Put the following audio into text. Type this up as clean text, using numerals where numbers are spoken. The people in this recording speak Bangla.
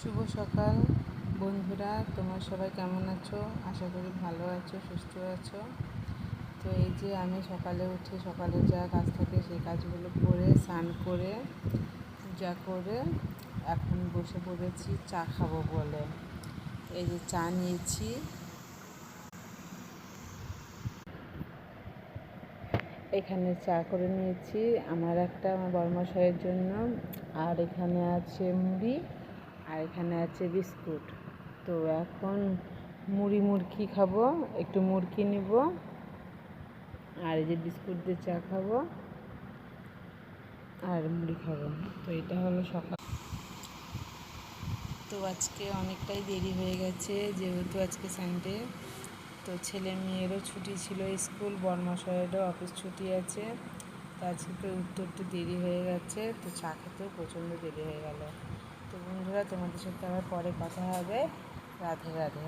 শুভ সকাল বন্ধুরা, তোমরা সবাই কেমন আছো? আশা করি ভালো আছো, সুস্থ আছো। তো এই যে আমি সকালে উঠে সকালে যা কাজ থাকে সেই কাজগুলো করে স্নান করে পূজা করে এখন বসে পড়েছি চা খাবো বলে। এই যে চা নিয়েছি, এখানে চা করে নিয়েছি আমার বড়মশাইয়ের জন্য, আর এখানে আছে মুড়ি, আর এখানে আছে বিস্কুট। তো এখন মুড়কি খাবো, একটু মুড়কি নিব, আর এই যে বিস্কুট দিয়ে চা খাবো আর মুড়ি খাবো। তো এটা হলো সকাল। তো আজকে অনেকটাই দেরি হয়ে গেছে, যেহেতু আজকে সানডে। তো ছেলে মেয়েরও ছুটি ছিল স্কুল, বড়মশাইয়েরও অফিস ছুটি আছে। তো আজকে উঠতে উঠতে দেরি হয়ে গেছে, তো চা খেতেও প্রচণ্ড দেরি হয়ে গেল। তো বন্ধুরা, তোমাদের সাথে আবার পরে কথা হবে। রাধে রাধে।